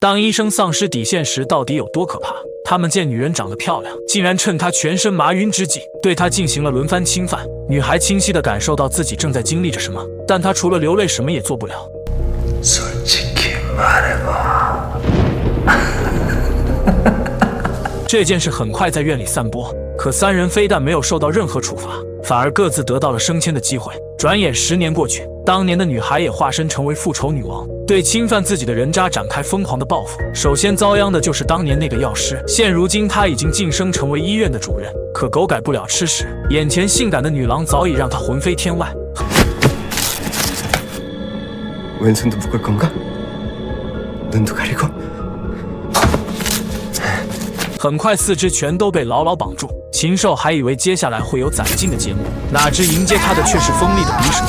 当医生丧失底线时，到底有多可怕？他们见女人长得漂亮，竟然趁她全身麻晕之际，对她进行了轮番侵犯。女孩清晰地感受到自己正在经历着什么，但她除了流泪什么也做不了。这件事很快在院里散播，可三人非但没有受到任何处罚，反而各自得到了升迁的机会。转眼10年过去，当年的女孩也化身成为复仇女王，对侵犯自己的人渣展开疯狂的报复。首先遭殃的就是当年那个药师，现如今他已经晋升成为医院的主任，可狗改不了吃屎，眼前性感的女郎早已让他魂飞天外。왼손도 묶을 건가? 눈도 가리고. 很快四肢全都被牢牢绑住，禽兽还以为接下来会有攒劲的节目，哪知迎接他的却是锋利的匕首。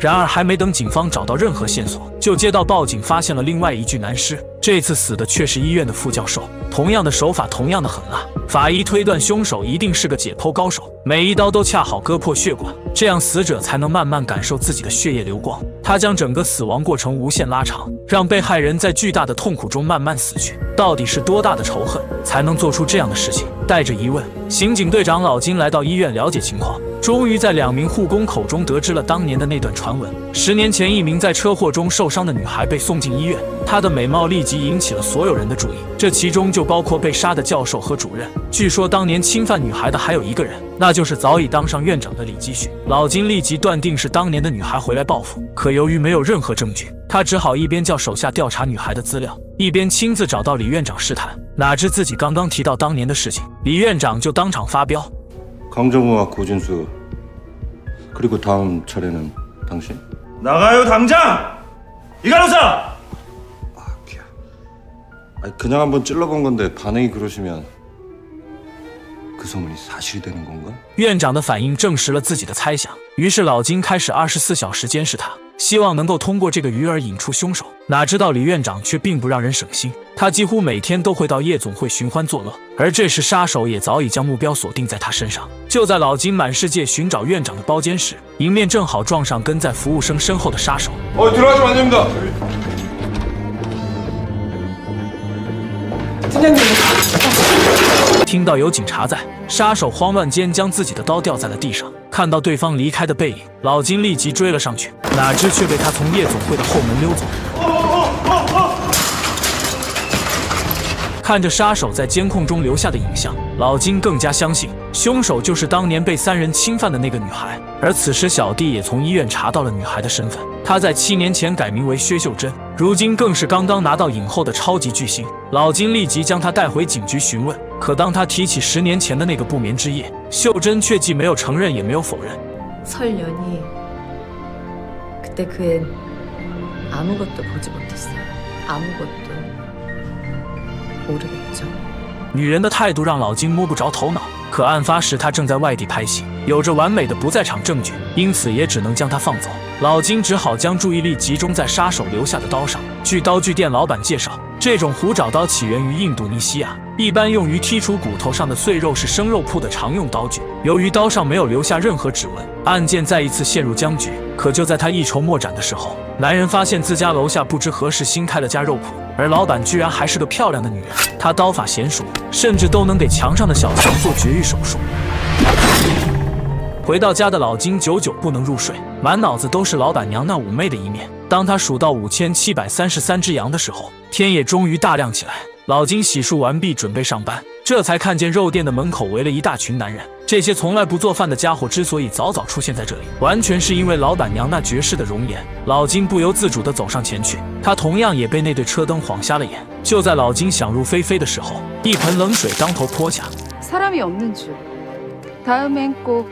然而还没等警方找到任何线索，就接到报警，发现了另外一具男尸。这次死的却是医院的副教授，同样的手法，同样的狠辣。法医推断凶手一定是个解剖高手，每一刀都恰好割破血管，这样死者才能慢慢感受自己的血液流光。他将整个死亡过程无限拉长，让被害人在巨大的痛苦中慢慢死去。到底是多大的仇恨，才能做出这样的事情？带着疑问，刑警队长老金来到医院了解情况，终于在2名护工口中得知了当年的那段传闻。10年前，一名在车祸中受伤的女孩被送进医院，她的美貌立即引起了所有人的注意，这其中就包括被杀的教授和主任。据说当年侵犯女孩的还有一个人，那就是早已当上院长的李继续。老金立即断定是当年的女孩回来报复，可由于没有任何证据，他只好一边叫手下调查女孩的资料，一边亲自找到李院长试探。哪知自己刚刚提到当年的事情，李院长就当场发飙。 강정우와 고진수 그리고 다음 차례는 당신. 나가요 당장! 이 간호사! 아니 그냥 한번 찔러본 건데 반응이 그러시면 그 소문이 사실이 되는 건가? 院长的反应证实了自己的猜想，于是老金开始24小时监视他，希望能够通过这个鱼饵引出凶手。哪知道李院长却并不让人省心，他几乎每天都会到夜总会寻欢作乐，而这时杀手也早已将目标锁定在他身上。就在老金满世界寻找院长的包间时，迎面正好撞上跟在服务生身后的杀手。 들어가시면 안 됩니다. 팀장님. 听到有警察在，杀手慌乱间将自己的刀掉在了地上。看到对方离开的背影，老金立即追了上去，哪知却被他从夜总会的后门溜走。看着杀手在监控中留下的影像，老金更加相信凶手就是当年被3人侵犯的那个女孩。而此时小弟也从医院查到了女孩的身份，她在7年前改名为薛秀珍，如今更是刚刚拿到影后的超级巨星。老金立即将她带回警局询问，可当他提起10年前的那个不眠之夜，秀珍却既没有承认也没有否认。 설년이 그때 그 앤 아무것도 보지 못했어요. 아무것도 모르겠죠. 女人的态度让老金摸不着头脑，可案发时他正在外地拍戏，有着完美的不在场证据，因此也只能将他放走。老金只好将注意力集中在杀手留下的刀上。据刀具店老板介绍，这种虎爪刀起源于印度尼西亚，一般用于剔除骨头上的碎肉，是生肉铺的常用刀具。由于刀上没有留下任何指纹，案件再一次陷入僵局。可就在他一筹莫展的时候，男人发现自家楼下不知何时新开了家肉铺，而老板居然还是个漂亮的女人。她刀法娴熟，甚至都能给墙上的小强做绝育手术。回到家的老金久久不能入睡，满脑子都是老板娘那妩媚的一面。当他数到5733只羊的时候，天也终于大亮起来。老金洗漱完毕，准备上班，这才看见肉店的门口围了一大群男人。这些从来不做饭的家伙之所以早早出现在这里，完全是因为老板娘那绝世的容颜。老金不由自主地走上前去，他同样也被那对车灯晃瞎了眼。就在老金想入非非的时候，一盆冷水当头泼下。 사람이 없는 줄. 다음엔 꼭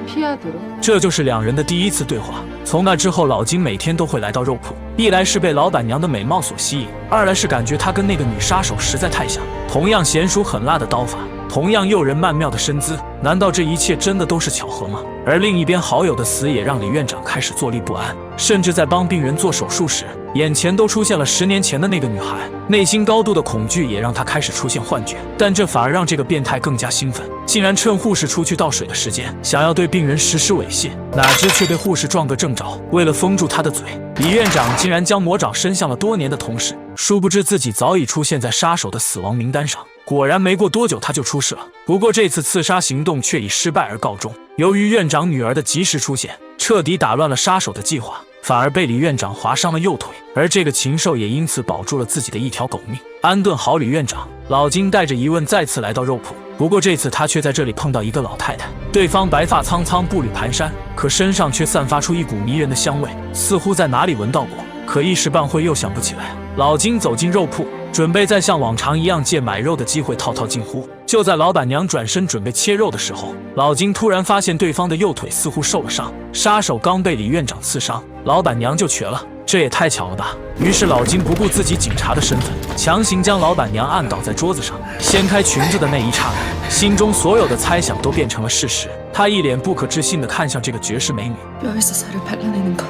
피하도록. 这就是两人的第一次对话。从那之后，老金每天都会来到肉铺，一来是被老板娘的美貌所吸引，二来是感觉她跟那个女杀手实在太像，同样娴熟狠辣的刀法，同样诱人曼妙的身姿，难道这一切真的都是巧合吗？而另一边好友的死也让李院长开始坐立不安，甚至在帮病人做手术时，眼前都出现了10年前的那个女孩，内心高度的恐惧也让他开始出现幻觉，但这反而让这个变态更加兴奋，竟然趁护士出去倒水的时间，想要对病人实施猥亵，哪知却被护士撞个正着。为了封住他的嘴，李院长竟然将魔爪伸向了多年的同事，殊不知自己早已出现在杀手的死亡名单上。果然没过多久他就出事了，不过这次刺杀行动却以失败而告终。由于院长女儿的及时出现，彻底打乱了杀手的计划，反而被李院长划伤了右腿，而这个禽兽也因此保住了自己的一条狗命。安顿好李院长，老金带着疑问再次来到肉铺，不过这次他却在这里碰到一个老太太，对方白发苍苍，步履蹒跚，可身上却散发出一股迷人的香味，似乎在哪里闻到过，可一时半会又想不起来。老金走进肉铺，准备再像往常一样借买肉的机会套套近乎。就在老板娘转身准备切肉的时候，老金突然发现对方的右腿似乎受了伤，杀手刚被李院长刺伤，老板娘就瘸了，这也太巧了吧！于是老金不顾自己警察的身份，强行将老板娘按倒在桌子上，掀开裙子的那一刹那，心中所有的猜想都变成了事实。他一脸不可置信地看向这个绝世美女。 뼈에서 살을 발라내는 건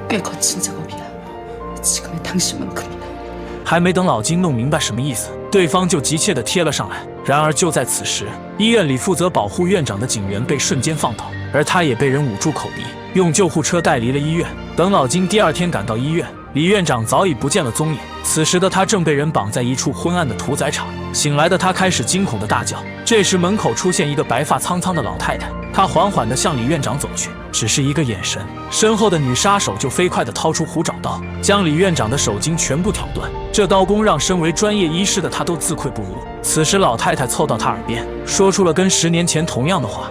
꽤 거친 작업이야. 지금의 당신만큼이나. 还没等老金弄明白什么意思，对方就急切地贴了上来。然而就在此时，医院里负责保护院长的警员被瞬间放倒，而他也被人捂住口鼻，用救护车带离了医院。等老金第二天赶到医院，李院长早已不见了踪影。此时的他正被人绑在一处昏暗的屠宰场。醒来的他开始惊恐地大叫。这时门口出现一个白发苍苍的老太太，她缓缓地向李院长走去，只是一个眼神，身后的女杀手就飞快地掏出虎爪刀，将李院长的手筋全部挑断。这刀工让身为专业医师的他都自愧不如。此时老太太凑到他耳边，说出了跟10年前同样的话。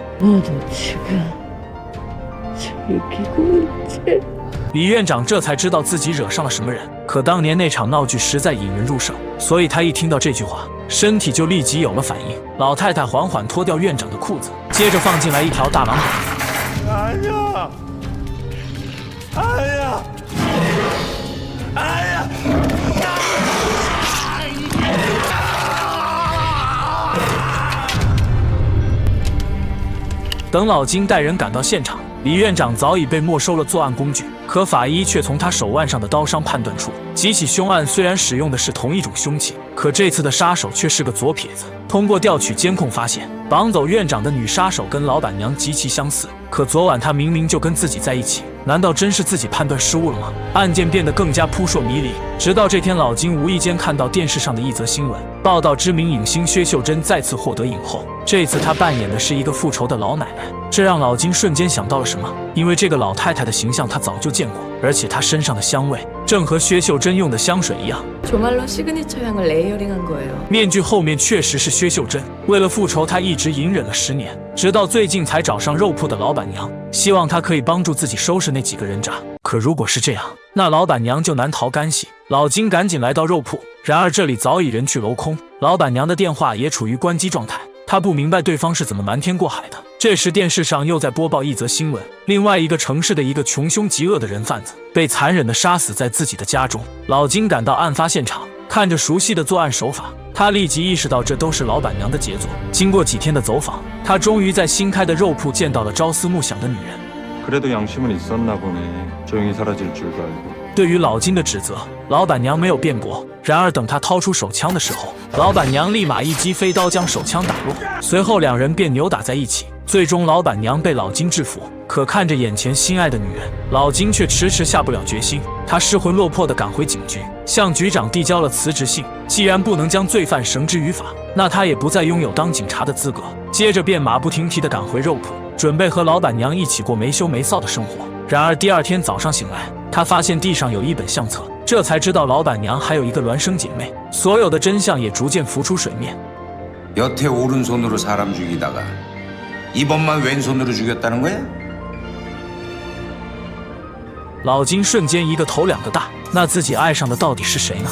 李院长这才知道自己惹上了什么人，可当年那场闹剧实在引人入胜，所以他一听到这句话，身体就立即有了反应。老太太缓缓脱掉院长的裤子，接着放进来一条大狼狗。哎呀！哎呀！哎呀！ 等老金带人赶到现场，李院长早已被没收了作案工具，可法医却从他手腕上的刀伤判断出，几起凶案虽然使用的是同一种凶器，可这次的杀手却是个左撇子。通过调取监控发现，绑走院长的女杀手跟老板娘极其相似，可昨晚她明明就跟自己在一起，难道真是自己判断失误了吗？案件变得更加扑朔迷离。直到这天，老金无意间看到电视上的一则新闻，报道知名影星薛秀珍再次获得影后，这次她扮演的是一个复仇的老奶奶，这让老金瞬间想到了什么，因为这个老太太的形象他早就见过，而且她身上的香味正和薛秀珍用的香水一样。 조말로 시그니처 향을 레이어링한 거예요. 面具后面确实是薛秀珍，为了复仇，她一直隐忍了10年，直到最近才找上肉铺的老板娘，希望她可以帮助自己收拾那几个人渣。可如果是这样，那老板娘就难逃干系。老金赶紧来到肉铺，然而这里早已人去楼空，老板娘的电话也处于关机状态。他不明白对方是怎么瞒天过海的。这时电视上又在播报一则新闻，另外一个城市的一个穷凶极恶的人贩子被残忍地杀死在自己的家中。老金赶到案发现场，看着熟悉的作案手法，他立即意识到这都是老板娘的杰作。经过几天的走访，他终于在新开的肉铺见到了朝思暮想的女人。 그래도 양심은 있었나 보네. 조용히 사라질 줄도 알고. 对于老金的指责，老板娘没有辩驳。然而等他掏出手枪的时候，老板娘立马一击飞刀将手枪打落，随后两人便扭打在一起。最终老板娘被老金制服。可看着眼前心爱的女人，老金却迟迟下不了决心。他失魂落魄地赶回警局，向局长递交了辞职信。既然不能将罪犯绳之于法，那他也不再拥有当警察的资格。接着便马不停蹄地赶回肉铺，准备和老板娘一起过没羞没臊的生活。然而第二天早上醒来，他发现地上有一本相册，这才知道老板娘还有一个孪生姐妹。所有的真相也逐渐浮出水面。 여태 오른손으로 사람 죽이다가 이번만 왼손으로 죽였다는 거야? 老金瞬间一个头两个大，那自己爱上的到底是谁呢？